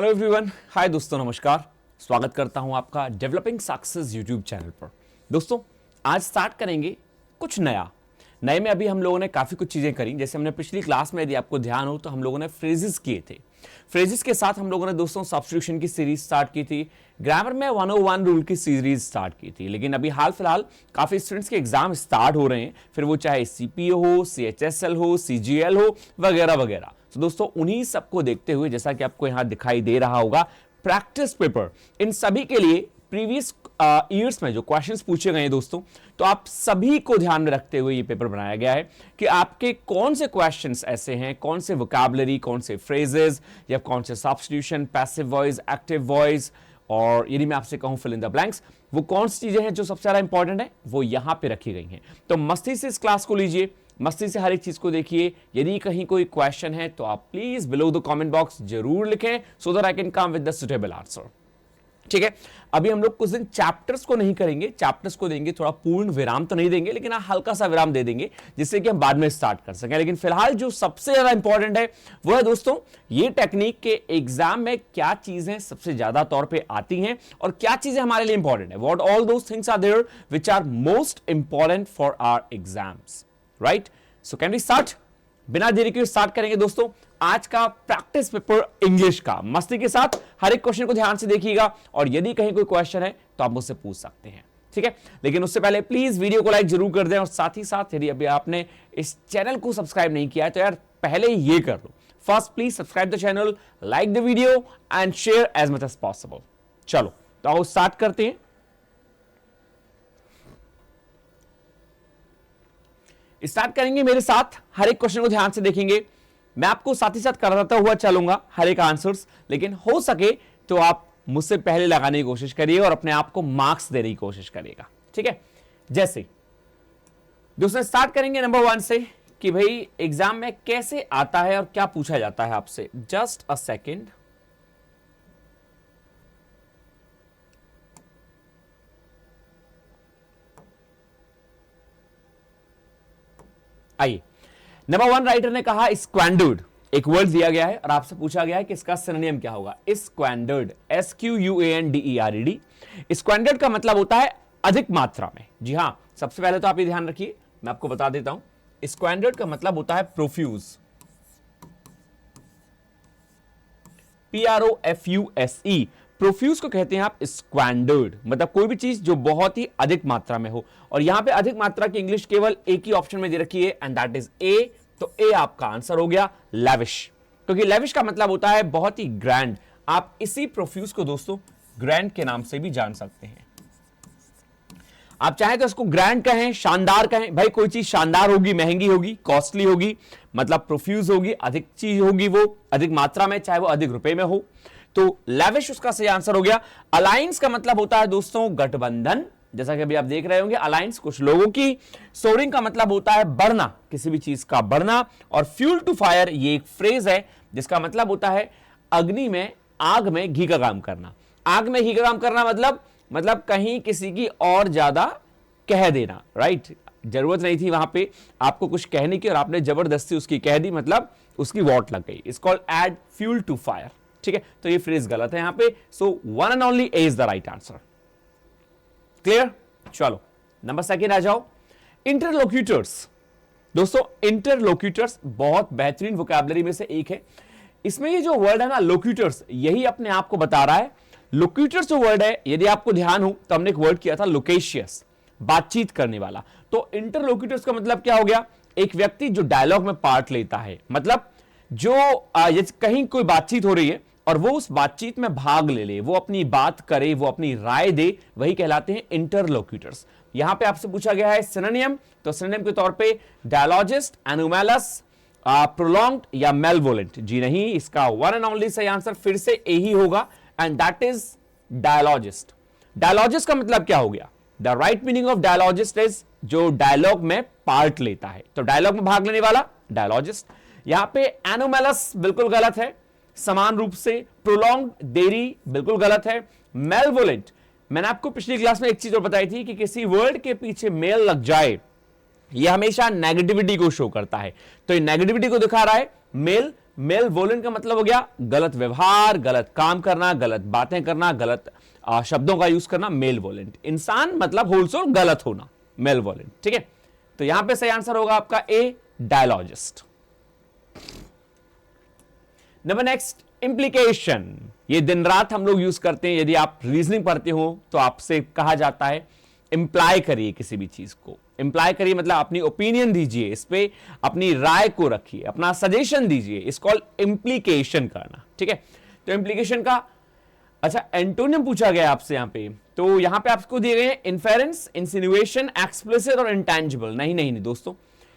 Hello everyone, हाय दोस्तों, नमस्कार। स्वागत करता हूं आपका डेवलपिंग सक्सेस यूट्यूब चैनल पर। दोस्तों, आज स्टार्ट करेंगे कुछ नए में अभी हम लोगों ने काफ़ी कुछ चीज़ें करी। जैसे हमने पिछली क्लास में, यदि आपको ध्यान हो तो हम लोगों ने फ्रेजेस किए थे। फ्रेजेस के साथ हम लोगों ने दोस्तों सब्स्टिट्यूशन की सीरीज स्टार्ट की थी, ग्रामर में 101 रूल की सीरीज स्टार्ट की थी। लेकिन अभी हाल फिलहाल काफ़ी स्टूडेंट्स के एग्जाम स्टार्ट हो रहे हैं, फिर वो चाहे CPO हो, CHSL हो, CGL हो, वगैरह वगैरह। तो दोस्तों, उन्हीं सबको देखते हुए, जैसा कि आपको यहां दिखाई दे रहा होगा, प्रैक्टिस पेपर इन सभी के लिए प्रीवियस ईयर्स में जो क्वेश्चंस पूछे गए हैं दोस्तों, तो आप सभी को ध्यान में रखते हुए ये पेपर बनाया गया है कि आपके कौन से क्वेश्चंस ऐसे हैं, कौन से वोकैबुलरी, कौन से फ्रेजेस या कौन से substitution, passive voice, active voice, और यदि मैं आपसे कहूं फिल इन द ब्लैंक्स, वो कौन सी चीजें हैं जो सबसे ज्यादा इंपॉर्टेंट है, वो यहां पे रखी गई हैं। तो मस्ती से इस क्लास को लीजिए, मस्ती से हर एक चीज को देखिए। यदि कहीं कोई क्वेश्चन है तो आप please below the comment box जरूर लिखें, so that I can come with the suitable answer. ठीक है, अभी हम लोग कुछ दिन चैप्टर्स को नहीं करेंगे, चैप्टर्स को देंगे थोड़ा पूर्ण विराम तो नहीं देंगे, लेकिन हल्का सा विराम दे देंगे जिससे कि हम बाद में स्टार्ट कर सकें। लेकिन फिलहाल जो सबसे ज्यादा इंपॉर्टेंट है वो है दोस्तों, ये टेक्निक के एग्जाम में क्या चीजें सबसे ज्यादा तौर पे आती हैं और क्या चीजें हमारे लिए इंपॉर्टेंट है। What all those things are there which are most important for our exams, right? So can we start? बिना देरी के स्टार्ट करेंगे दोस्तों आज का प्रैक्टिस पेपर इंग्लिश का। मस्ती के साथ हर एक क्वेश्चन को ध्यान से देखिएगा और यदि कहीं कोई क्वेश्चन है तो आप मुझसे पूछ सकते हैं, ठीक है? लेकिन उससे पहले प्लीज वीडियो को लाइक जरूर कर दें और साथ ही साथ यदि अभी आपने इस चैनल को सब्सक्राइब नहीं किया है तो यार पहले ये कर लो। First please subscribe the channel, like the video and share as much as possible. चलो तो आओ स्टार्ट करते हैं। स्टार्ट करेंगे मेरे साथ, हर एक क्वेश्चन को ध्यान से देखेंगे। मैं आपको साथ ही साथ कराता हुआ चलूंगा हर एक आंसर्स, लेकिन हो सके तो आप मुझसे पहले लगाने की कोशिश करिए और अपने आप को मार्क्स देने की कोशिश करिएगा, ठीक है? जैसे दोस्तों स्टार्ट करेंगे नंबर 1 से कि भाई एग्जाम में कैसे आता है और क्या पूछा जाता है आपसे। Just a second. आइए, नंबर 1 राइटर ने कहा स्क्वैंडर्ड। एक वर्ड दिया गया है और आपसे पूछा गया है कि इसका सिनोनिम क्या होगा। स्क्वैंडर्ड, SQUANDERED। स्क्वैंडर्ड का मतलब होता है अधिक मात्रा में। जी हां, सबसे पहले तो आप ये ध्यान रखिए, मैं आपको बता देता हूं। स्क्वैंडर्ड का मतलब होता है प्रोफ्यूज, PROFUSE। प्रोफ्यूज को कहते हैं आप स्क्वैंडर्ड, मतलब कोई भी चीज जो बहुत ही अधिक मात्रा में हो। और यहां पे अधिक मात्रा की इंग्लिश केवल एक ही ऑप्शन में दे रखी है एंड दैट इज ए। तो ए आपका आंसर हो गया लैविश, क्योंकि लैविश का मतलब होता है बहुत ही ग्रैंड। आप इसी प्रोफ्यूज को दोस्तों ग्रैंड के नाम से भी जान सकते हैं। आप चाहे तो इसको ग्रैंड कहें, शानदार कहें। भाई कोई चीज शानदार होगी, महंगी होगी, कॉस्टली होगी, मतलब प्रोफ्यूज होगी, अधिक चीज होगी, वो अधिक मात्रा में, चाहे वो अधिक रुपए में हो। तो लैविश उसका सही आंसर हो गया। अलायंस का मतलब होता है दोस्तों गठबंधन, जैसा कि अभी आप देख रहे होंगे अलायंस कुछ लोगों की। सोरिंग का मतलब होता है बढ़ना, किसी भी चीज का बढ़ना। और फ्यूल टू फायर ये एक फ्रेज है जिसका मतलब होता है अग्नि में, आग में घी का काम करना। आग में घी का काम करना मतलब कहीं किसी की और ज्यादा कह देना, राइट? जरूरत नहीं थी वहां पे आपको कुछ कहने की और आपने जबरदस्ती उसकी कह दी, मतलब उसकी वॉट लग गई। It's called add fuel to fire, ठीक है? तो ये फ्रेज गलत है यहां पे। So one and only A is the right answer. Clear? चलो नंबर 2 आ जाओ। इंटरलोक्यूटर्स। दोस्तों इंटरलोक्यूटर्स बहुत बेहतरीन वोकैबुलरी में से एक है। इसमें ये जो वर्ड है ना लोक्यूटर्स, यही अपने आप को बता रहा है। लोक्यूटर्स जो वर्ड है, यदि आपको ध्यान हो तो हमने एक वर्ड किया था लोकेशियस, बातचीत करने वाला। तो इंटरलोक्यूटर्स का मतलब क्या हो गया? एक व्यक्ति जो डायलॉग में पार्ट लेता है, मतलब जो कहीं कोई बातचीत हो रही है और वो उस बातचीत में भाग ले, वो अपनी बात करे, वो अपनी राय दे, वही कहलाते हैं इंटरलोक्यूटर्स। यहां पे आपसे पूछा गया है सिनोनिम, तो सिनोनिम के तौर पे डायलॉजिस्ट, एनुमेलस, प्रोलॉन्ग्ड या मेलवोलेंट। जी नहीं, इसका वन एंड ओनली सही आंसर फिर से ए ही होगा and that is dialogist. Dialogist का मतलब क्या हो गया? The right meaning of dialogist is जो डायलॉग में पार्ट लेता है, तो डायलॉग में भाग लेने वाला डायलॉजिस्ट। यहां पे एनुमेलस बिल्कुल गलत है, समान रूप से प्रोलॉन्ग, देरी बिल्कुल गलत है। मेलवोलेंट, मैंने आपको पिछली क्लास में एक चीज और बताई थी कि किसी वर्ड के पीछे मेल लग जाए ये हमेशा नेगेटिविटी को शो करता है, तो ये नेगेटिविटी को दिखा रहा है। मेल मेलवोलेंट का मतलब हो गया गलत व्यवहार, गलत काम करना, गलत बातें करना, गलत शब्दों का यूज करना। मेलवोलेंट इंसान मतलब होलसोल गलत होना, मेलवोलेंट। ठीक है, तो यहां पे सही आंसर होगा आपका A, dialogist. Number next, implication. ये दिन रात हम लोग यूज करते हैं। यदि आप रीजनिंग पढ़ते हो तो आपसे कहा जाता है इंप्लाई करिए किसी भी चीज को। इंप्लाई करिए मतलब अपनी ओपिनियन दीजिए, इस पे अपनी राय को रखिए, अपना सजेशन दीजिए। इस कॉल इंप्लीकेशन करना। ठीक है, तो इंप्लीकेशन का अच्छा एंटोनियम पूछा गया आपसे यहां पे, तो यहां पे आपको दिए गए हैं इन्फेरेंस, इंसिनुएशन, एक्सप्लिसिट और इंटेंजिबल। नहीं नहीं नहीं दोस्तों,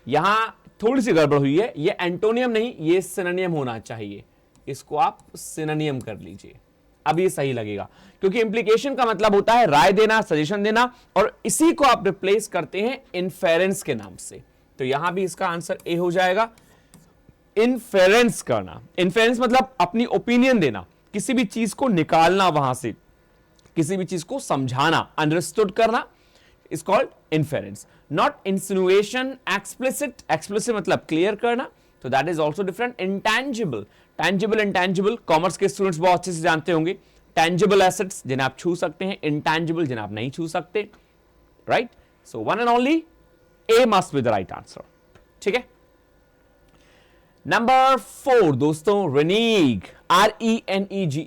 यहां थोड़ी सी गड़बड़ हुई है। ये एंटोनियम नहीं, ये सिनोनियम होना चाहिए। इसको आप सिनोनियम कर लीजिए, अब ये सही लगेगा, क्योंकि इंप्लीकेशन का मतलब होता है राय देना, सजेशन देना, और इसी को आप रिप्लेस करते हैं इन्फेरेंस के नाम से। तो यहां भी इसका आंसर ए हो जाएगा, इन्फेरेंस करना। इन्फेरेंस मतलब अपनी ओपिनियन देना, किसी भी चीज को निकालना, वहां से किसी भी चीज को समझाना, अंडरस्टूड करना, is called inference. Not insinuation, explicit. Explicit मतलब क्लियर करना, तो that is also different. Intangible, tangible, intangible commerce के स्टूडेंट्स बहुत अच्छे से जानते होंगे। टैंजिबल एसेट्स जिन्हें आप छू सकते हैं, इंटेंजिबल जिन्हें आप नहीं छू सकते, right. So one and only A must be the right answer. ठीक है, नंबर 4 दोस्तों, रेनीग, RENEGE।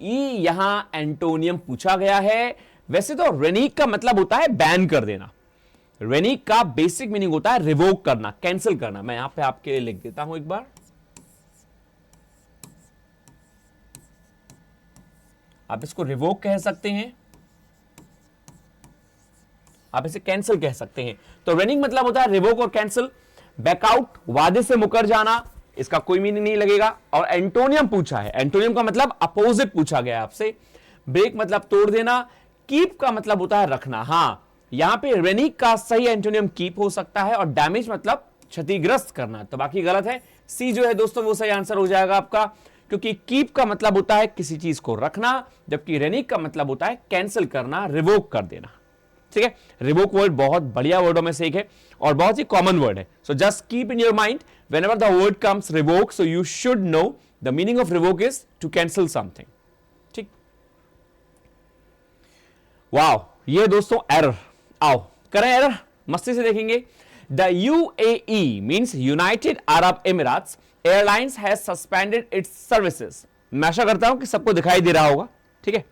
यहां एंटोनियम पूछा गया है। वैसे तो रेनीग का मतलब होता है बैन कर देना। रेनीग का बेसिक मीनिंग होता है रिवोक करना, कैंसिल करना। मैं यहां पे आपके लिए लिख देता हूं एक बार, आप इसको रिवोक कह सकते हैं, आप इसे कैंसिल कह सकते हैं। तो रेनिंग मतलब होता है रिवोक और कैंसिल। बैकआउट, वादे से मुकर जाना, इसका कोई मीनिंग नहीं लगेगा। और एंटोनियम पूछा है, एंटोनियम का मतलब अपोजिट पूछा गया आपसे। ब्रेक मतलब तोड़ देना, कीप का मतलब होता है रखना। हां, यहां पे रेनिग का सही एंटोनियम कीप हो सकता है, और डैमेज मतलब क्षतिग्रस्त करना, तो बाकी गलत है। सी जो है दोस्तों वो सही आंसर हो जाएगा आपका, क्योंकि कीप का मतलब होता है किसी चीज को रखना, जबकि रेनिग का मतलब होता है कैंसिल करना, रिवोक कर देना। ठीक है, रिवोक वर्ड बहुत बढ़िया वर्डों में से एक है और बहुत ही कॉमन वर्ड है। So just keep in your mind whenever the word comes revoke, so you should know the meaning of revoke is to cancel something. ठीक, वाओ, ये दोस्तों एरर। आओ करें एरर, मस्ती से देखेंगे। The UAE means United Arab Emirates airlines has suspended it's services. मैं आशा करता हूं कि सबको दिखाई दे रहा होगा। ठीक है,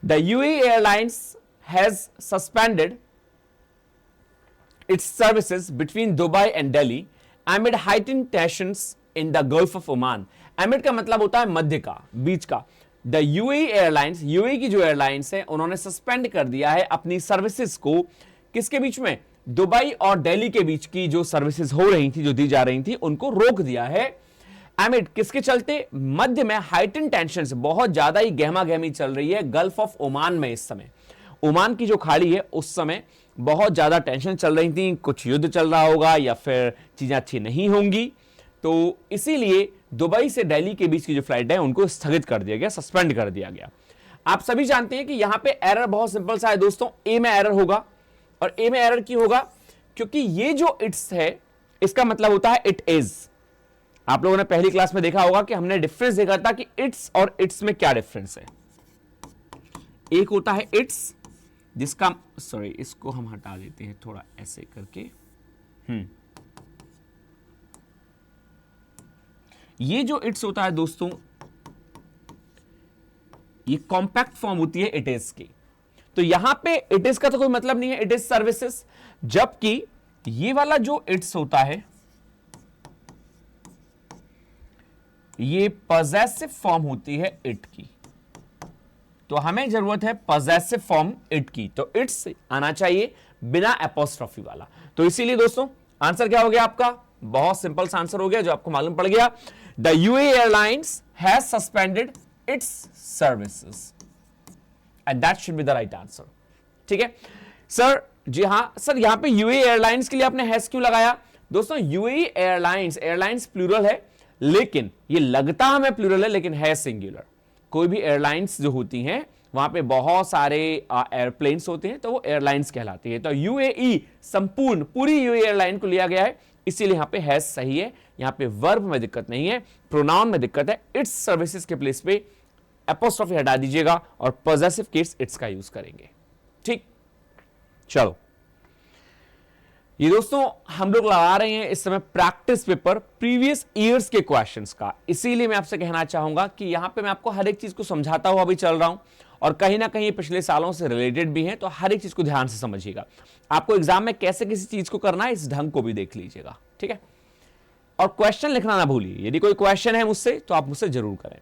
the UAE airlines has suspended its services between Dubai and Delhi amid heightened tensions in the Gulf of Oman. Amid का मतलब होता है मध्य का, बीच का। The UAE एयरलाइंस, UAE की जो एयरलाइंस है, उन्होंने सस्पेंड कर दिया है अपनी सर्विसेज को। किसके बीच में? दुबई और दिल्ली के बीच की जो सर्विसेज हो रही थी, जो दी जा रही थी, उनको रोक दिया है। एमिड किसके चलते? मध्य में हाइटन टेंशन से, बहुत ज्यादा ही गहमा गहमी चल रही है गल्फ ऑफ ओमान में। इस समय ओमान की जो खाड़ी है उस समय बहुत ज्यादा टेंशन चल रही थी, कुछ युद्ध चल रहा होगा या फिर चीजें अच्छी नहीं होंगी, तो इसीलिए दुबई से दिल्ली के बीच की जो फ्लाइट है उनको स्थगित कर दिया गया, सस्पेंड कर दिया गया। आप सभी जानते हैं कि यहां पे एरर बहुत सिंपल सा है दोस्तों, ए में एरर होगा। और ए में एरर क्यों होगा? क्योंकि ये जो इट्स है इसका मतलब होता है इट इज। आप लोगों ने पहली क्लास में देखा होगा कि हमने डिफरेंस देखा था कि इट्स और इट्स में क्या डिफरेंस है। एक होता है इट्स जिसका, सॉरी इसको हम हटा देते हैं थोड़ा ऐसे करके। ये जो इट्स होता है दोस्तों, ये कॉम्पैक्ट फॉर्म होती है इट इज की। तो यहां पे इट इज का तो कोई मतलब नहीं है, इट इज सर्विसेज। जबकि ये वाला जो इट्स होता है ये पॉजेसिव फॉर्म होती है इट की। तो हमें जरूरत है पॉजेसिव फॉर्म इट की, तो इट्स आना चाहिए बिना एपोस्ट्रोफी वाला। तो इसीलिए दोस्तों आंसर क्या हो गया आपका? बहुत सिंपल सा आंसर हो गया जो आपको मालूम पड़ गया। The UAE airlines has suspended it's services and that should be the right answer. ठीक है सर, जी हां सर, यहां पे UAE एयरलाइंस के लिए आपने हैज क्यों लगाया? दोस्तों UAE एयरलाइंस, एयरलाइंस प्लूरल है, लेकिन ये लगता हमें प्लूरल है लेकिन है सिंगुलर। कोई भी एयरलाइंस जो होती हैं वहां पे बहुत सारे एयरप्लेन्स होते हैं, तो वो एयरलाइंस कहलाती है। तो UAE संपूर्ण पूरी UAE एयरलाइन को लिया गया है, इसीलिए यहां पे हैज सही है, यहां पे वर्ब में दिक्कत नहीं है, प्रोनाउन में दिक्कत है। इट्स सर्विसेज के प्लेस पे एपोस्ट्रोफी हटा दीजिएगा और पॉजेसिव केस इट्स का यूज करेंगे। ठीक, चलो ये दोस्तों हम लोग लगा रहे हैं इस समय प्रैक्टिस पेपर प्रीवियस ईयर्स के क्वेश्चंस का, इसीलिए मैं आपसे कहना चाहूंगा कि यहां पे मैं आपको हर एक चीज को समझाता हुआ भी चल रहा हूं और कहीं ना कहीं पिछले सालों से रिलेटेड भी है, तो हर एक चीज को ध्यान से समझिएगा। आपको एग्जाम में कैसे किसी चीज को करना है इस ढंग को भी देख लीजिएगा, ठीक है। और क्वेश्चन लिखना ना भूलिए, यदि कोई क्वेश्चन है मुझसे तो आप मुझसे जरूर करें।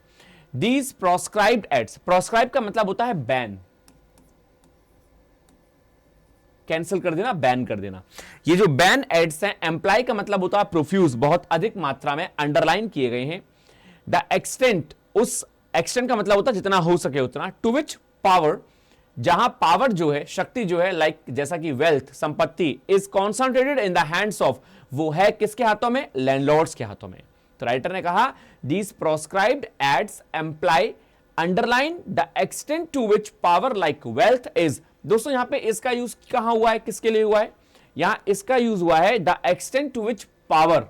दीज प्रोस्क्राइब्ड एड्स, प्रोस्क्राइब का मतलब होता है बैन, कैंसिल कर देना, बैन कर देना। ये जो बैन एड्स हैं, एम्प्लाई का मतलब होता है प्रोफ्यूज, बहुत अधिक मात्रा में, अंडरलाइन किए गए हैं। द एक्सटेंट, उस एक्सटेंट का मतलब होता है जितना हो सके उतना। टू विच पावर, जहां पावर जो है, शक्ति जो है, लाइक जैसा कि वेल्थ, संपत्ति, is concentrated in the hands of, वो है किसके हाथों में? लैंडलॉर्ड्स के हाथों में। तो राइटर ने कहा these proscribed aids employ underline the extent to which power like wealth is. दोस्तों यहां पे इसका यूज कहां हुआ है, किसके लिए हुआ है? यहां इसका यूज हुआ है the extent to which power,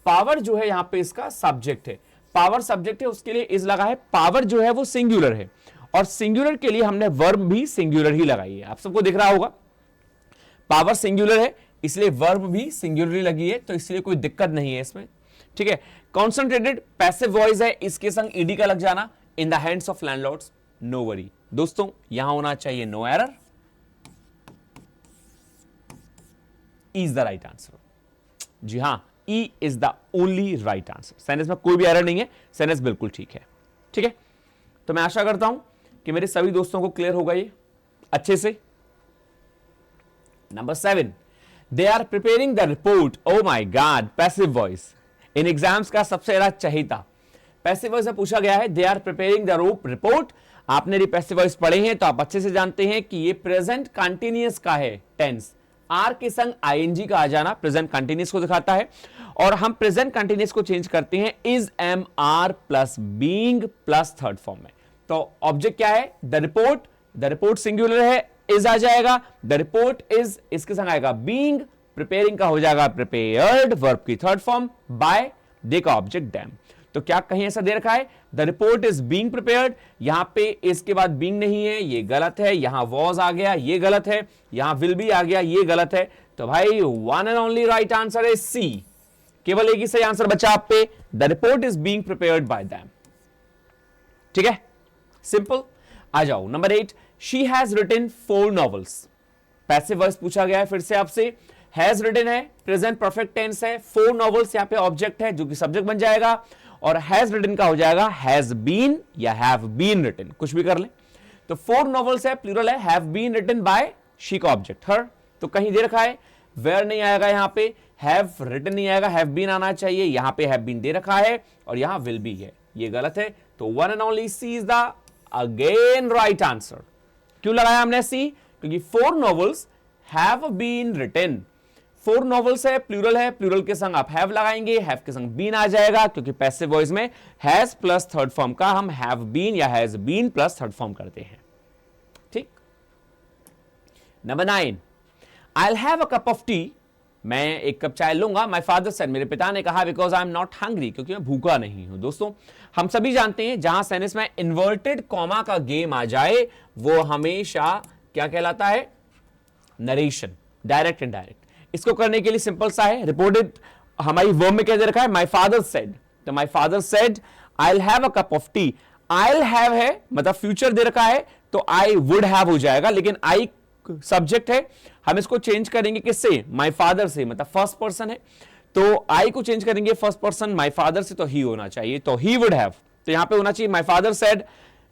power जो है यहां पे इसका सब्जेक्ट है, पावर सब्जेक्ट है, उसके लिए इज लगा है। पावर जो है वो सिंगुलर है और सिंगुलर के लिए हमने वर्ब भी सिंगुलर ही लगाई है। आप सबको दिख रहा होगा पावर सिंगुलर है इसलिए वर्ब भी सिंगुलर लगी है, तो इसलिए कोई दिक्कत नहीं है इसमें, ठीक है। कॉन्सेंट्रेटेड पैसिव वॉइस है, इसके संग ईडी का लग जाना, in the hands of landlords, no worry. दोस्तों यहां होना चाहिए no error, is the right answer. जी हां, E is the only right answer. Sentence में कोई भी एरर नहीं है, सेंटेंस बिल्कुल ठीक है, ठीक है। तो मैं आशा करता हूं कि मेरे सभी दोस्तों को क्लियर होगा ये अच्छे से। Number 7, they are preparing the report. Oh my God, passive voice in exams का सबसे ज्यादा चहेता। पैसिव वॉइस में पूछा गया है they are preparing the report. आपने यदि पैसिव वॉइस पढ़े हैं तो आप अच्छे से जानते हैं कि ये प्रेजेंट कंटिन्यूअस का है टेंस, आर के संग आईएनजी का आ जाना प्रेजेंट कंटिन्यूअस को दिखाता है। और हम प्रेजेंट कंटिन्यूअस को चेंज करते हैं is, am, are plus being plus third form में। तो ऑब्जेक्ट क्या है? The report, the report singular है, इज आ जाएगा, द रिपोर्ट इज, इसके संग आएगा बीइंग, प्रिपेयरिंग का हो जाएगा प्रिपेयर्ड, वर्ब की थर्ड फॉर्म, बाय, दे का ऑब्जेक्ट डैम। तो क्या कहीं ऐसा दे रखा है the report is being prepared, यहां पे इसके बाद बीइंग नहीं है, ये गलत है। यहां वॉज आ गया, ये गलत है। यहां विल बी आ गया, ये गलत है। तो भाई one and only right answer है सी, केवल एक ही सही आंसर बचा आप पे, the report is being prepared by them, ठीक है, सिंपल। आ जाओ number 8, she has written 4 novels. Passive voice पूछा गया है फिर से आपसे, हैज रिटन है, प्रेजेंट परफेक्ट टेंस है, 4 नॉवेल्स यहां पे ऑब्जेक्ट है जो कि सब्जेक्ट बन जाएगा, और हैज रिटन का हो जाएगा हैज बीन या हैव बीन रिटन, कुछ भी कर लें। तो 4 नॉवेल्स है, प्लूरल है, have been written by she का ऑब्जेक्ट हर। तो कहीं दे रखा है वेयर नहीं आएगा, यहां पे हैव रिटन नहीं आएगा, हैव बीन आना चाहिए, यहां पे हैव बीन दे रखा है और यहां विल बी है, ये गलत है। तो one and only C is the again right answer. क्यों लगाया हमने सी? क्योंकि 4 novels have been written, 4 novels है, प्लूरल है, प्लूरल के संग आप हैव लगाएंगे, हैव के संग बीन आ जाएगा, क्योंकि पैसिव वॉइस में हैज प्लस थर्ड फॉर्म का हम हैव बीन या has been plus third form करते हैं, ठीक। Number 9, I will have a cup of tea, मैं एक कप चाय लूंगा। माय फादर सेड, मेरे पिता ने कहा, because I am not hungry, क्योंकि मैं भूखा नहीं हूं। दोस्तों हम सभी जानते हैं जहां सेंटेंस में इन्वर्टेड कॉमा का गेम आ जाए वो हमेशा क्या कहलाता है? Narration, direct indirect. इसको करने के लिए सिंपल सा है, रिपोर्टेड हमारी वर्ब में क्या दे रखा है? My father said. तो my father said I will have a cup of tea, I will have है मतलब फ्यूचर दे रखा है, तो आई वुड हैव हो जाएगा, लेकिन आई सब्जेक्ट है, हम इसको चेंज करेंगे किससे? माय फादर से, मतलब फर्स्ट पर्सन है, तो आई को चेंज करेंगे फर्स्ट पर्सन माय फादर से, तो ही होना चाहिए, तो ही वुड हैव। तो यहां पे होना चाहिए my father said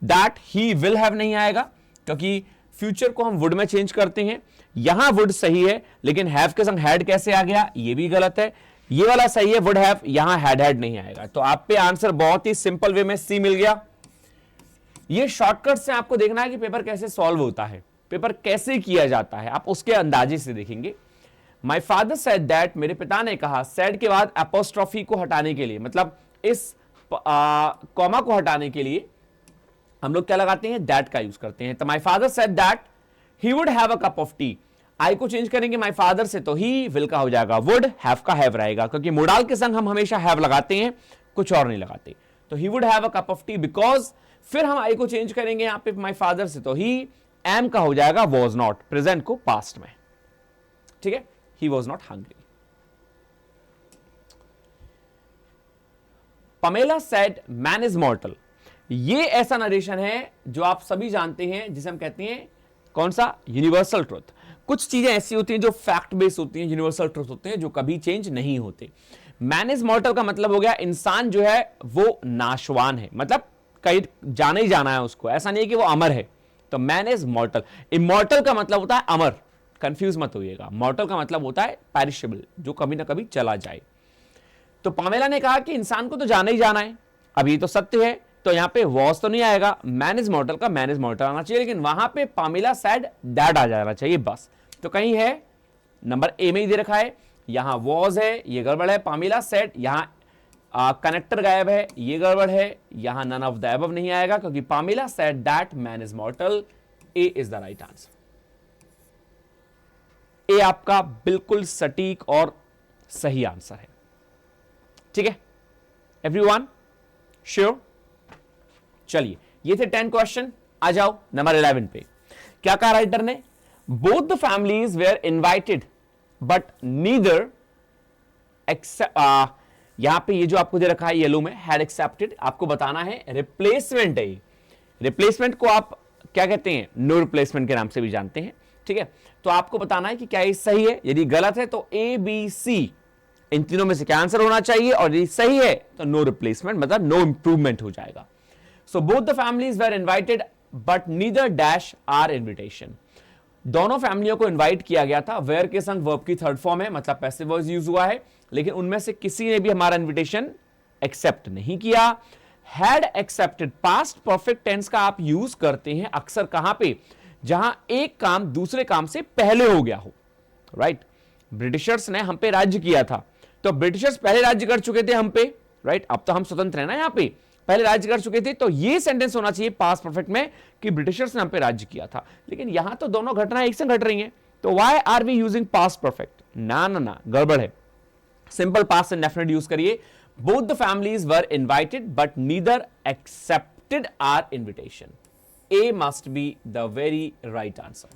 that he will have नहीं आएगा, क्योंकि फ्यूचर को हम वुड में चेंज करते हैं। यहां वुड सही है, लेकिन हैव के संग हैड कैसे आ गया? ये भी गलत है। ये वाला सही है वुड हैव, यहां हैड नहीं आएगा। तो आप पे आंसर बहुत ही सिंपल वे में सी मिल गया। ये शॉर्टकट से आपको देखना है कि पेपर कैसे सॉल्व होता है, पेपर कैसे किया जाता है, आप उसके अंदाजे से देखेंगे। माय फादर सेड दैट, मेरे पिता ने कहा, सेड के बाद एपोस्ट्रोफी को हटाने के लिए, मतलब इस कॉमा को हटाने के लिए हम लोग क्या लगाते हैं? दैट का यूज करते हैं। तो my father said that he would have a cup of tea, I को चेंज करेंगे माय फादर से तो ही, विल का हो जाएगा वुड, हैव का हैव रहेगा, क्योंकि मोडाल के संग हम हमेशा हैव लगाते हैं, कुछ और नहीं लगाते। तो ही would have a cup of T because, फिर हम आई को चेंज करेंगे यहां पे माय फादर से तो ही, एम का हो जाएगा वॉज नॉट, प्रेजेंट को पास्ट में, ठीक है, he was not hungry. Pamela said man is मॉर्टल, ये ऐसा नरेशन है जो आप सभी जानते हैं, जिसे हम कहते हैं कौन सा, यूनिवर्सल ट्रुथ। कुछ चीजें ऐसी होती हैं जो फैक्ट बेस्ड होती हैं, यूनिवर्सल ट्रुथ होते हैं जो कभी चेंज नहीं होते। मैन इज मॉर्टल का मतलब हो गया इंसान जो है वो नाशवान है, मतलब कहीं जाना ही जाना है उसको, ऐसा नहीं है कि वो अमर है। तो मैन इज मॉर्टल। इमॉर्टल का मतलब होता है अमर, कंफ्यूज मत होइएगा। मॉर्टल का मतलब होता है पैरिशेबल, जो कभी ना कभी चला जाए। तो पामेला ने कहा कि इंसान को तो जाना ही जाना है, अब ये तो सत्य है, तो यहां पे वॉज तो नहीं आएगा, मैन इज मॉर्टल का मैन इज मॉर्टल आना चाहिए, लेकिन वहां पे पामेला सैड दैट आ जाना चाहिए बस। तो कहीं है नंबर ए में ही दे रखा है, यहां वॉज है, ये गड़बड़ है, पामेला सैड, यहां कनेक्टर गायब है, ये गड़बड़ है, यहां नन ऑफ द अबव नहीं आएगा, क्योंकि Pamela said that man is mortal, A is the right answer. A आपका बिल्कुल सटीक और सही आंसर है, ठीक है एवरीवन, श्योर। चलिए ये थे 10 क्वेश्चन, आ जाओ नंबर 11 पे। क्या कहा राइटर ने, both the families were invited but neither यहां पे ये जो आपको दे रखा है येलो में, हैड एक्सेप्टेड, आपको बताना है रिप्लेसमेंट है। रिप्लेसमेंट को आप क्या कहते हैं, नो रिप्लेसमेंट के नाम से भी जानते हैं, ठीक है। तो आपको बताना है कि क्या ये सही है, यदि गलत है तो ए बी सी इन तीनों में से क्या आंसर होना चाहिए, और यदि सही है तो नो रिप्लेसमेंट, मतलब नो इंप्रूवमेंट हो जाएगा। So both the families were invited but neither dash our invitation, दोनों फैमिलियों को इन्वाइट किया गया था, वेयर के संग वर्ब की थर्ड फॉर्म है, मतलब पैसिव वॉइस यूज हुआ है, लेकिन उनमें से किसी ने भी हमारा इन्विटेशन एक्सेप्ट नहीं किया। Had accepted, past perfect tense का आप यूज करते हैं अक्सर कहां पे, जहां एक काम दूसरे काम से पहले हो गया हो, राइट। ब्रिटिशर्स ने हम पे राज्य किया था, तो ब्रिटिशर्स पहले राज्य कर चुके थे हम पे, राइट। अब तो हम स्वतंत्र हैं ना, यहां पे पहले राज्य कर चुके थे, तो ये सेंटेंस होना चाहिए पास्ट परफेक्ट में कि ब्रिटिशर्स ने हम पे राज्य किया था, लेकिन यहां तो दोनों घटनाएं एक संग घट रही हैं, तो why are we using past perfect, ना ना ना, गड़बड़ है। सिंपल पास्ट इंडेफिनिट यूज करिए, both the families were invited but neither accepted our invitation, A must be the very right answer.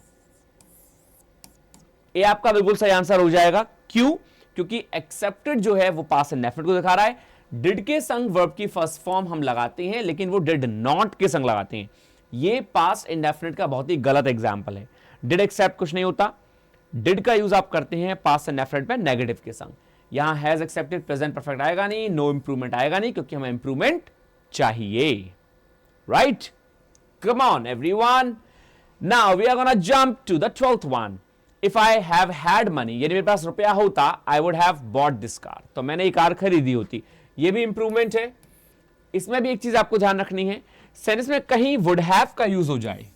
A आपका बिल्कुल सही आंसर हो जाएगा, क्यों, क्योंकि एक्सेप्टेड जो है वो पास्ट इंडेफिनिट को दिखा रहा है, डिड के संग वर्ब की फर्स्ट फॉर्म हम लगाते हैं, लेकिन वो डिड नॉट के संग लगाते हैं, ये पास्ट इंडेफिनिट का बहुत ही गलत एग्जांपल है। डिड एक्सेप्ट कुछ नहीं होता, डिड का यूज आप करते हैं पास्ट इंडेफिनिट में नेगेटिव के संग, यहां हैज एक्सेप्टेड प्रेजेंट परफेक्ट आएगा नहीं, नो इंप्रूवमेंट आएगा नहीं, क्योंकि हमें इंप्रूवमेंट चाहिए, right. Come on everyone, now we are gonna jump to the 12th one. If I have had money, यदि मेरे पास रुपया होता, I would have bought this car, तो मैंने ये कार खरीदी होती, ये भी इंप्रूवमेंट है। इसमें भी एक चीज आपको ध्यान रखनी है, सेंटेंस में कहीं वुड हैव का यूज हो जाए,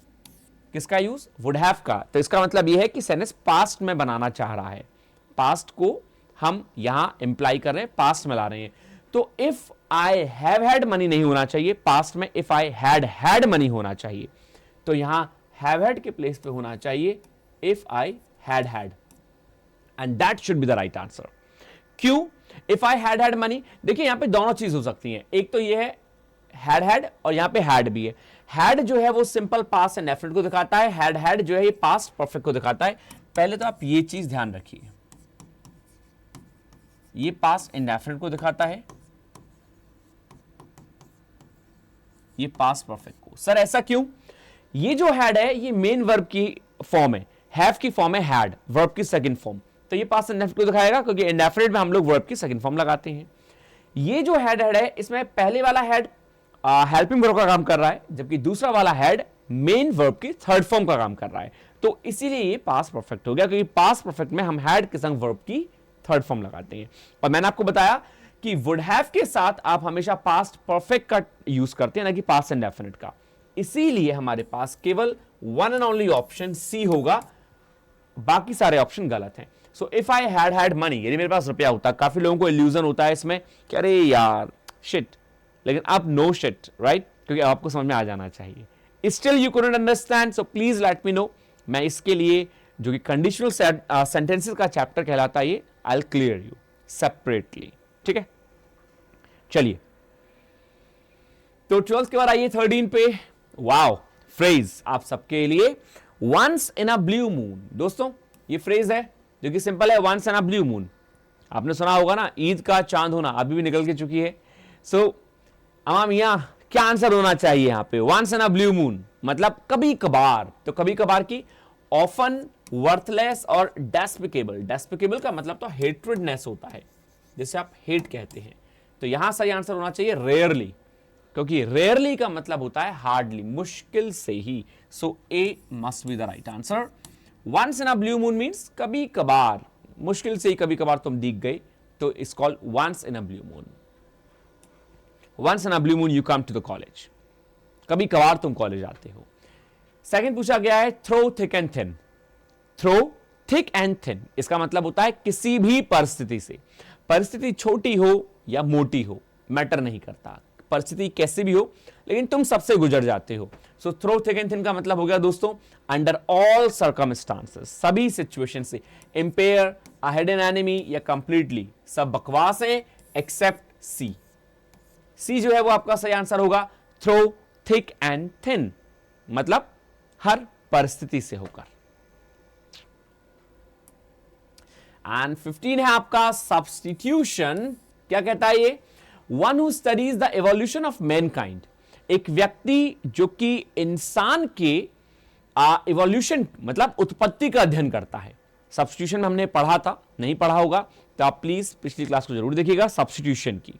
किसका यूज, वुड हैव का, तो इसका मतलब यह है कि सेंटेंस पास्ट में बनाना चाह रहा है, पास्ट को हम यहां इंप्लाई कर रहे हैं, पास्ट में ला रहे हैं। तो if I have had money नहीं होना चाहिए पास्ट में, if I had had money होना चाहिए, तो यहां हैव हैड के प्लेस पे होना चाहिए if I had had, and that should be the right answer. क्यों, if I had had money, देखिए यहां पे दोनों चीज हो सकती हैं, एक तो ये है हैड और यहां पे हैड भी है। हैड जो है वो सिंपल पास्ट इंडेफिनिट को दिखाता है, हैड जो है ये पास्ट परफेक्ट को दिखाता है। पहले तो आप ये चीज ध्यान रखिए, ये पास्ट इंडेफिनिट को दिखाता है, ये पास्ट परफेक्ट को। सर ऐसा क्यों, ये जो हैड है ये मेन वर्ब की फॉर्म है, हैव की फॉर्म है हैड, वर्ब की सेकंड फॉर्म, तो ये पास्ट इंडेफिनिट को दिखाएगा, क्योंकि इंडेफिनिट में हम लोग वर्ब की सेकंड फॉर्म लगाते हैं। ये जो हैड है इसमें पहले वाला हैड हेल्पिंग वर्ब का काम कर रहा है, जबकि दूसरा वाला हैड मेन वर्ब की थर्ड फॉर्म का काम कर रहा है, तो इसीलिए ये पास्ट परफेक्ट हो गया, क्योंकि पास्ट परफेक्ट में हम हैड के संग वर्ब की थर्ड फॉर्म लगाते हैं। और मैंने आपको बताया कि वुड हैव के साथ आप हमेशा पास्ट परफेक्ट का यूज करते हैं, ना कि पास्ट इंडेफिनिट का, इसीलिए हमारे पास केवल one and only option C होगा, बाकी सारे ऑप्शन गलत हैं। So if I had had money, यदि मेरे पास रुपया होता, काफी लोगों को इल्यूजन होता है इसमें कि अरे यार शिट, लेकिन अब नो शिट, राइट, क्योंकि आपको समझ में आ जाना चाहिए। Still you couldn't understand, so please let me know, मैं इसके लिए जो कि कंडीशनल सेंटेंसेस का चैप्टर कहलाता है, ये I will clear you separately, ठीक है। चलिए, तो 12 के बाद आइए 13 पे। वाओ, फ्रेज आप सबके लिए, once in a blue moon. दोस्तों ये फ्रेज है जो कि सिंपल है, once in a blue moon. आपने सुना होगा ना, ईद का चांद होना अभी भी निकल के चुकी है। सो अमाम यहां क्या आंसर होना चाहिए यहां पे, once in a blue moon मतलब कभी कभार। तो कभी कभार की, ऑफन, वर्थलेस और डेस्पिकेबल। डेस्पिकेबल का मतलब तो हेट्रेडनेस होता है, जिसे आप हेट कहते हैं। तो यहां सही आंसर होना चाहिए रेयरली, क्योंकि रेयरली का मतलब होता है हार्डली, मुश्किल से ही। So A must be the right answer. Once in a blue moon means कभी कभार, मुश्किल से ही कभी कभार तुम दिख गए, तो it's called once in a blue moon. Once in a blue moon you come to the college, कभी कभार तुम कॉलेज आते हो। सेकंड पूछा गया है, through thick and thin. Through thick and thin, इसका मतलब होता है किसी भी परिस्थिति से, परिस्थिति छोटी हो या मोटी हो मैटर नहीं करता, परिस्थिति कैसी भी हो, लेकिन तुम सबसे गुजर जाते हो। सो थ्रो थिक एंड थिन का मतलब हो गया दोस्तों, अंडर ऑल सर्कमस्टांसेस, सभी सिचुएशन से, इंपेयर, अ हिडन एनिमी या कंप्लीटली, सब बकवास है एक्सेप्ट सी। सी जो है वो आपका सही आंसर होगा, थ्रो थिक एंड थिन मतलब हर परिस्थिति से होकर। एंड 15 है आपका सब्स्टिट्यूशन। क्या कहता है ये, one who studies the evolution of Mankind, एक व्यक्ति जो कि इंसान के एवोल्यूशन मतलब उत्पत्ति का अध्ययन करता है। सब्स्टिट्यूशन में हमने पढ़ा था, नहीं पढ़ा होगा तो आप प्लीज पिछली क्लास को जरूर देखिएगा सब्स्टिट्यूशन की।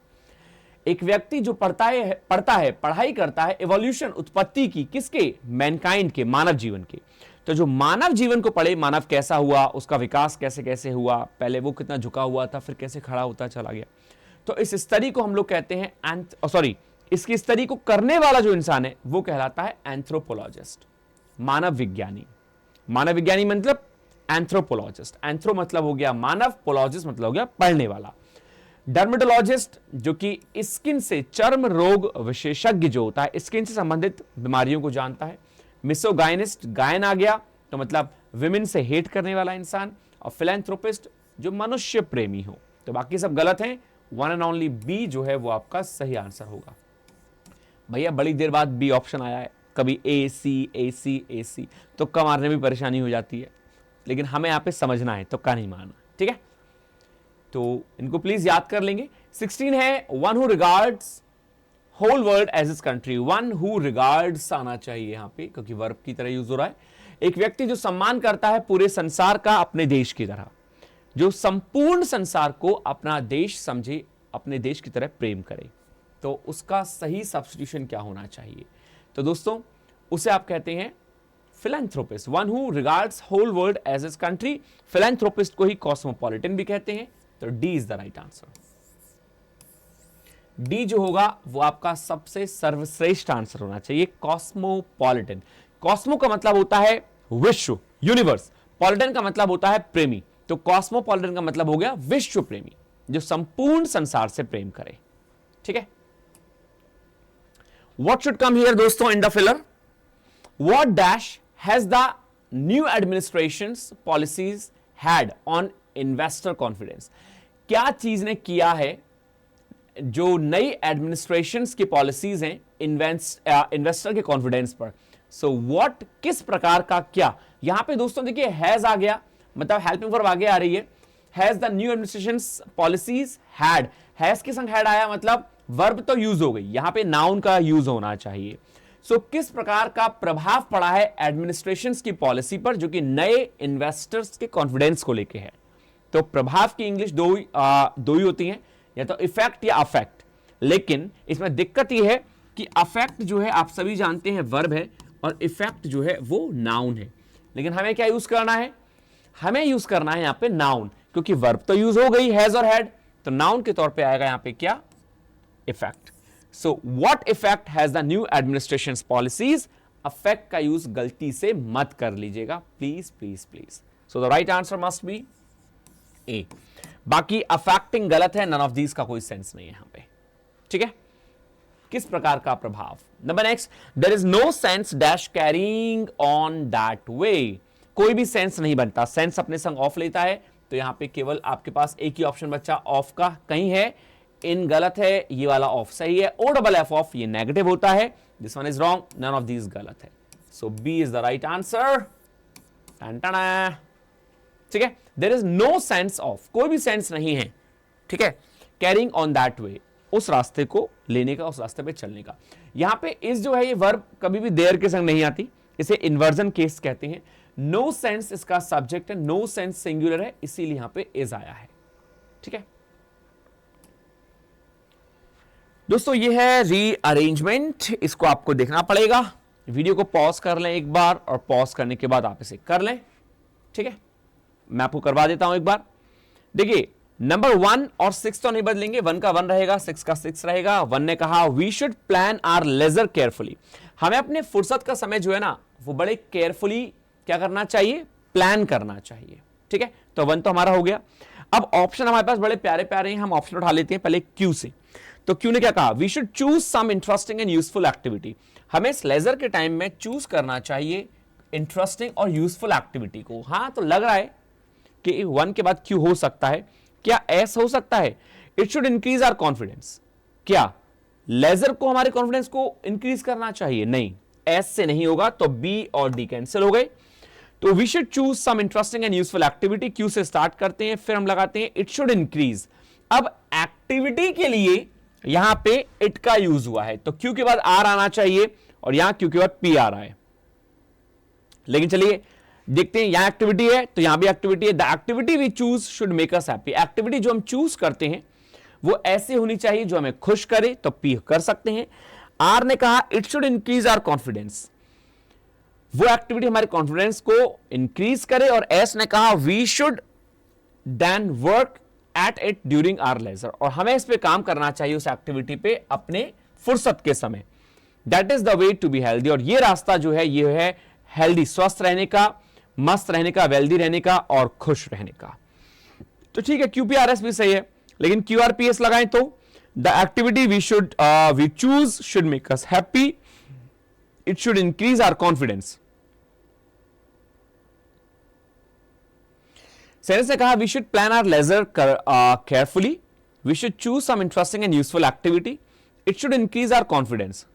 एक व्यक्ति जो पढ़ता है पढ़ाई करता है एवोल्यूशन, उत्पत्ति की, किसके, मैनकाइंड के, मानव जीवन के। तो जो मानव जीवन को पढ़े, मानव कैसा हुआ, उसका विकास कैसे कैसे हुआ, पहले वो कितना झुका हुआ था, फिर कैसे खड़ा होता चला गया, तो इस स्टडी को हम लोग कहते हैं इसकी स्टडी को करने वाला जो इंसान है वो कहलाता है एंथ्रोपोलॉजिस्ट, मानव विज्ञानी। मानव विज्ञानी मतलब एंथ्रोपोलॉजिस्ट। एंथ्रो मतलब हो गया मानव, पोलॉजिस्ट मतलब हो गया पढ़ने वाला। डर्मेटोलॉजिस्ट जो कि स्किन से, चर्म रोग विशेषज्ञ जो होता है, स्किन से संबंधित बीमारियों को जानता है। मिसोगाइनिस्ट, गायन आ गया तो मतलब विमेन से हेट करने वाला इंसान। और फिलैंथ्रोपिस्ट जो मनुष्य प्रेमी हो। तो बाकी सब गलत हैं, वन एंड ओनली बी जो है वो आपका सही आंसर होगा। भैया बड़ी देर बाद बी ऑप्शन आया है, कभी ए सी ए सी ए सी, तुक्का मारने में परेशानी हो जाती है, लेकिन हमें यहां पे समझना है, तुक्का नहीं मारना, ठीक है। तो इनको प्लीज याद कर लेंगे। 16 है, one who regards whole world as his country. One who regards आना चाहिए यहां पे, क्योंकि वर्ब की तरह यूज हो रहा है। एक व्यक्ति जो सम्मान करता है पूरे संसार का अपने देश की तरह, जो संपूर्ण संसार को अपना देश समझे, अपने देश की तरह प्रेम करे, तो उसका सही सब्स्टिट्यूशन क्या होना चाहिए। तो दोस्तों उसे आप कहते हैं philanthropist. One who regards whole world as his country, philanthropist को ही कॉस्मोपॉलिटन भी कहते हैं। तो D is the right answer. D जो होगा वो आपका सबसे सर्वश्रेष्ठ आंसर होना चाहिए, कॉस्मोपॉलिटन। कॉस्मो का मतलब होता है विश्व, यूनिवर्स। पॉलिटन का मतलब होता है प्रेमी। तो कॉस्मोपॉलिटन का मतलब हो गया विश्व प्रेमी, जो संपूर्ण संसार से प्रेम करे, ठीक है। व्हाट शुड कम हियर दोस्तों in the filler, what dash has the new administrations policies had on investor confidence. क्या चीज ने किया है जो नई एडमिनिस्ट्रेशंस की पॉलिसीज हैं इन्वेस्टर के कॉन्फिडेंस पर। सो व्हाट, किस प्रकार का, क्या। यहां पे दोस्तों देखिए हैज आ गया, मतलब हेल्पिंग वर्ब आगे आ रही है। Has the new administrations policies had, has के संग हैड आया मतलब वर्ब तो यूज हो गई, यहां पे नाउन का यूज होना चाहिए। सो किस प्रकार का प्रभाव पड़ा है एडमिनिस्ट्रेशंस की पॉलिसी पर, जो कि नए इन्वेस्टर्स के कॉन्फिडेंस को लेके है। तो प्रभाव की इंग्लिश दो ही होती हैं, या तो इफेक्ट या अफेक्ट। लेकिन इसमें दिक्कत यह है कि अफेक्ट जो है आप सभी जानते हैं वर्ब है, और इफेक्ट जो है वो नाउन है। लेकिन हमें क्या यूज करना है, हमें यूज करना है यहां पे नाउन, क्योंकि वर्ब तो यूज हो गई हैज और हैड, तो नाउन के तौर पे आएगा यहां पे क्या, effect. So what effect has the new administrations policies. Affect का यूज गलती से मत कर लीजिएगा, please please please. So the right answer must be A. बाकी अफेक्टिंग गलत है, नन ऑफ दीज का कोई सेंस नहीं है यहां पे, ठीक है। किस प्रकार का प्रभाव। Number next, there is no sense dash carrying on that way. कोई भी सेंस नहीं बनता, सेंस अपने संग ऑफ लेता है, तो यहां पे केवल आपके पास एक ही ऑप्शन बचा ऑफ का, कहीं है इन गलत है, ये वाला ऑफ सही है, ओ डबल एफ ऑफ ये नेगेटिव होता है, this one is wrong, none of these गलत है, so B is the right answer. ठीक है, there is no sense of, कोई भी सेंस नहीं है, ठीक है, कैरिंग ऑन दैट वे, उस रास्ते को लेने का, उस रास्ते पे चलने का। यहां पे इस जो है ये वर्ब कभी भी देयर के संग नहीं आती, इसे इन्वर्जन केस कहते हैं। नो सेंस इसका सब्जेक्ट है, नो सेंस सिंगुलर है, इसीलिए यहां पे इज आया है, ठीक है दोस्तों। ये है रीअरेंजमेंट, इसको आपको देखना पड़ेगा, वीडियो को पॉज कर लें एक बार, और पॉज करने के बाद आप इसे कर लें, ठीक है, मैं आपको करवा देता हूं एक बार। देखिए नंबर 1 और 6 तो नहीं बदलेंगे, 1 का 1 रहेगा, 6 का 6 रहेगा। 1 ने कहा we should plan our leisure carefully, हमें अपने फुर्सत का समय जो है ना वो बड़े केयरफुली क्या करना चाहिए, प्लान करना चाहिए, ठीक है, तो 1 तो हमारा हो गया। अब ऑप्शन हमारे पास बड़े प्यारे प्यारे हैं, हम ऑप्शन उठा लेते हैं पहले क्यू से। तो क्यू ने क्या कहा, we should choose some interesting and useful activity, हमें इस लेजर के टाइम में चूज करना चाहिए इंटरेस्टिंग और यूजफुल एक्टिविटी को। हाँ, तो लग रहा है कि 1 के बाद क्यू हो सकता है, क्या एस हो सकता है, it should increase our confidence, क्या लेजर को हमारे कॉन्फिडेंस को इंक्रीज करना चाहिए, नहीं, एस से नहीं होगा, तो बी और डी कैंसिल हो गए। तो we should choose some interesting and useful activity, Q से स्टार्ट करते हैं, फिर हम लगाते हैं इट शुड इंक्रीज। अब एक्टिविटी के लिए यहां पे इट का यूज हुआ है, तो क्यू के बाद आर आना चाहिए, और यहां क्यू के बाद पी आ रहा है। लेकिन चलिए देखते हैं, यहां एक्टिविटी है तो यहां भी एक्टिविटी है। The activity we choose should make us happy, activity जो हम चूज करते हैं वो ऐसे होनी चाहिए जो हमें खुश करे, तो पी कर सकते हैं। आर ने कहा it should increase our confidence, वो एक्टिविटी हमारे कॉन्फिडेंस को इंक्रीज करे, और एस ने कहा we should then work at it during our leisure, और हमें इस पे काम करना चाहिए उस एक्टिविटी पे अपने फुर्सत के समय। That is the way to be healthy, और ये रास्ता जो है ये है हेल्दी, स्वस्थ रहने का, मस्त रहने का, वेल्दी रहने का और खुश रहने का। तो ठीक है, क्यूपीआरएस भी सही है, लेकिन क्यूआरपीएस लगाएं तो the activity we choose should make us happy, it should increase our confidence. सेंस ने कहा we should plan our leisure carefully, we should choose some interesting and useful activity, it should increase our confidence.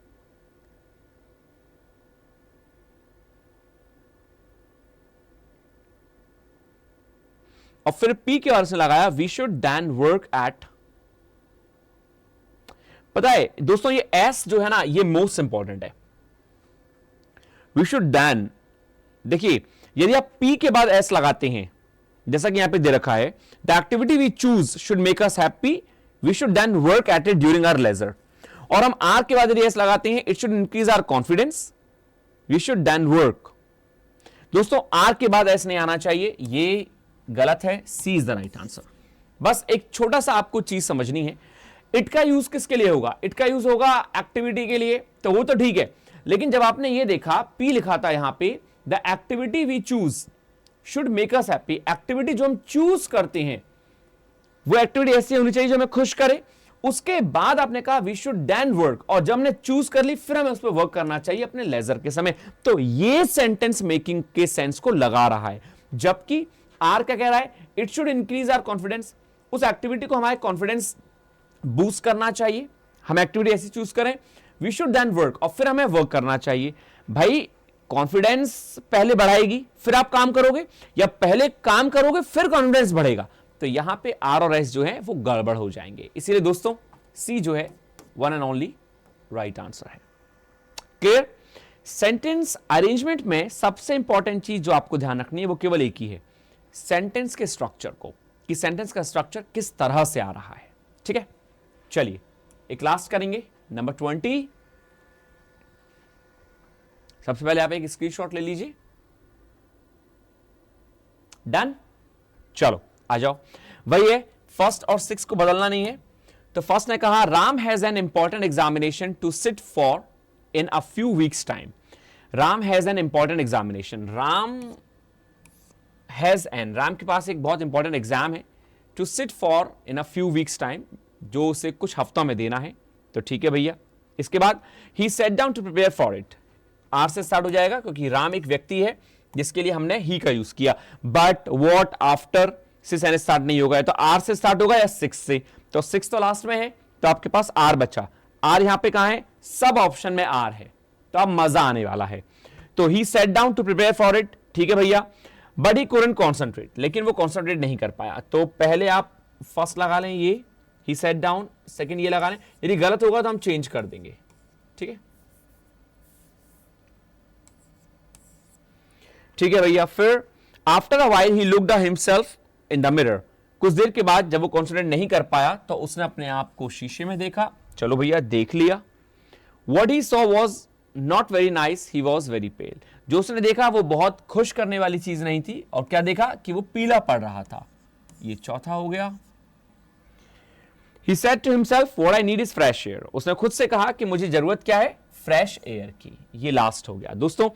और फिर P के और से लगाया we should then work at. पता है दोस्तों, ये एस जो है ना ये मोस्ट इंपॉर्टेंट है, वी शुड देन। देखिए यदि आप पी के बाद एस लगाते हैं, जैसा कि यहां पे दे रखा है the activity we choose should make us happy, we should then work at it during our leisure, और हम आर के बाद यदि एस लगाते हैं it should increase our confidence, we should then work. दोस्तों आर के बाद एस नहीं आना चाहिए, ये गलत है, C is the right answer. बस एक छोटा सा आपको चीज समझनी है, इट का यूज किसके लिए होगा, इट का यूज होगा एक्टिविटी के लिए, तो वो तो ठीक है, लेकिन जब आपने ये देखा पी लिखा था यहां पे the activity we choose should make us happy, activity जो हम चूज करते हैं वो एक्टिविटी ऐसी होनी चाहिए जो हमें खुश करे। उसके बाद आपने कहा वी शुड देन वर्क, और जब हमने चूज कर ली फिर हमें उस पर वर्क करना चाहिए अपने लेजर के समय। तो ये सेंटेंस मेकिंग के सेंस को लगा रहा है, जबकि आर क्या कह रहा है, it should increase our confidence, उस एक्टिविटी को हमारे कॉन्फिडेंस बूस्ट करना चाहिए, हम एक्टिविटी ऐसी चूज करें, वी शुड देन वर्क, और फिर हमें वर्क करना चाहिए। भाई कॉन्फिडेंस पहले बढ़ाएगी फिर आप काम करोगे, या पहले काम करोगे फिर कॉन्फिडेंस बढ़ेगा, तो यहां पे आर और एस जो है वो गड़बड़ हो जाएंगे। इसीलिए दोस्तों सी जो है one and only right answer है। क्लियर? सेंटेंस अरेंजमेंट में सबसे इंपॉर्टेंट चीज जो आपको ध्यान रखनी है वो केवल एक ही है, सेंटेंस के स्ट्रक्चर को, कि सेंटेंस का स्ट्रक्चर किस तरह से आ रहा है। ठीक है, चलिए एक लास्ट करेंगे, नंबर 20। सबसे पहले आप एक स्क्रीनशॉट ले लीजिए। डन, चलो आ जाओ। वही है, फर्स्ट और 6 को बदलना नहीं है। तो फर्स्ट ने कहा Ram has an important examination to sit for in a few weeks time. Ram has an important examination, Ram के पास एक बहुत इंपॉर्टेंट एग्जाम है, to sit for in a few weeks time, जो उसे कुछ हफ्तों में देना है। तो ठीक है भैया। इसके बाद he set down to prepare for it, R से स्टार्ट हो जाएगा क्योंकि राम एक व्यक्ति है, जिसके लिए हमने ही का यूज किया। बट वॉट आफ्टर से स्टार्ट नहीं होगा, तो आर से स्टार्ट होगा या सिक्स से, तो सिक्स तो लास्ट में है, तो आपके पास आर बचा। आर यहां पे कहां है, सब ऑप्शन में आर है, तो अब मजा आने वाला है। तो he set down to prepare for it, ठीक है भैया, बट ही कुडंट कॉन्सेंट्रेट, लेकिन वो कॉन्सेंट्रेट नहीं कर पाया। तो पहले आप फर्स्ट लगा लें ये, ही सेट डाउन, सेकंड ये लगा लें, यदि गलत होगा तो हम चेंज कर देंगे, ठीक है। ठीक है भैया, फिर after a while he looked himself in the mirror, कुछ देर के बाद जब वो कॉन्सेंट्रेट नहीं कर पाया तो उसने अपने आप को शीशे में देखा। चलो भैया देख लिया। What he saw was not very nice, he was very पेल, जो उसने देखा वो बहुत खुश करने वाली चीज नहीं थी, और क्या देखा कि वो पीला पड़ रहा था। ये चौथा हो गया। He said to himself, what I need is fresh air, उसने खुद से कहा कि मुझे जरूरत क्या है, फ्रेश एयर की। ये लास्ट हो गया दोस्तों,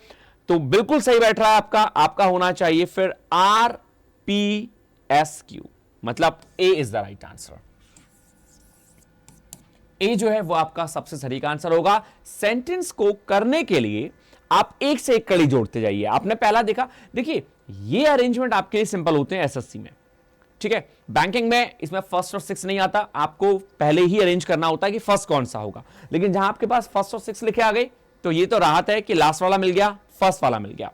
तो बिल्कुल सही बैठ रहा है आपका, आपका होना चाहिए फिर RPSQ, मतलब ए इज द राइट आंसर। ए जो है वो आपका सबसे सही आंसर होगा। सेंटेंस को करने के लिए आप एक से एक कड़ी जोड़ते जाइए। आपने पहला देखा, देखिए ये अरेंजमेंट आपके लिए सिंपल होते हैं एसएससी में, ठीक है। बैंकिंग में इसमें फर्स्ट और सिक्स नहीं आता, आपको पहले ही अरेंज करना होता है कि फर्स्ट कौन सा होगा। लेकिन जहां आपके पास फर्स्ट और सिक्स लिखे आ गए तो ये तो राहत है कि लास्ट वाला मिल गया, फर्स्ट वाला मिल गया।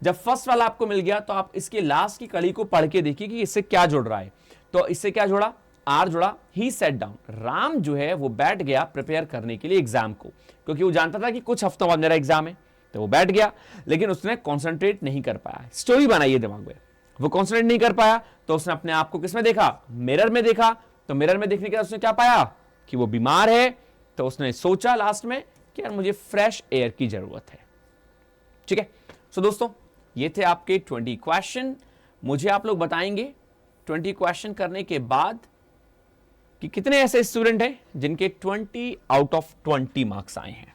जब फर्स्ट वाला आपको मिल गया तो आप इसके लास्ट की कड़ी को पढ़ के देखिए कि इससे क्या जुड़ रहा है। तो इससे क्या जुड़ा, आर जुड़ा। ही सेट डाउन, राम जो है वो बैठ गया प्रिपेयर करने के लिए एग्जाम को, क्योंकि वो जानता था कि कुछ हफ्तों बाद मेरा एग्जाम है, तो वो बैठ गया, लेकिन उसने कॉन्सेंट्रेट नहीं कर पाया। स्टोरी बनाइए दिमाग में, वो कॉन्सेंट्रेट नहीं कर पाया तो उसने अपने आप को किसमें देखा, मिरर में देखा। तो मिरर में देखने के बाद उसने क्या पाया कि वो बीमार है, तो उसने सोचा लास्ट में कि यार मुझे फ्रेश एयर की जरूरत है, ठीक है। सो दोस्तों ये थे आपके 20 क्वेश्चन। मुझे आप लोग बताएंगे 20 क्वेश्चन करने के बाद कि कितने ऐसे स्टूडेंट हैं जिनके 20 आउट ऑफ 20 मार्क्स आए हैं,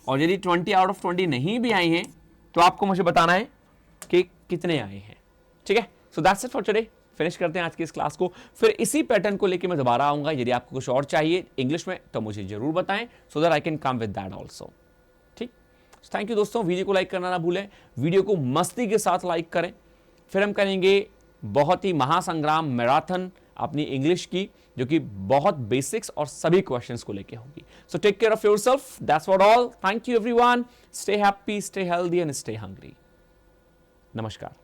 और यदि 20 आउट ऑफ 20 नहीं भी आए हैं तो आपको मुझे बताना है कि कितने आए हैं, ठीक है। So that's it for today. Finish करते हैं आज की इस क्लास को, फिर इसी पैटर्न को लेकर मैं दोबारा आऊंगा। यदि आपको कुछ और चाहिए इंग्लिश में तो मुझे जरूर बताएं, so that I can come with that also, ठीक। थैंक यू दोस्तों, वीडियो को लाइक करना ना भूलें, वीडियो को मस्ती के साथ लाइक करें। फिर हम करेंगे बहुत ही महासंग्राम मैराथन अपनी इंग्लिश की, जो कि बहुत बेसिक्स और सभी क्वेश्चंस को लेके होगी। So take care of yourself, that's what all. Thank you everyone, stay happy, stay healthy and stay hungry. नमस्कार।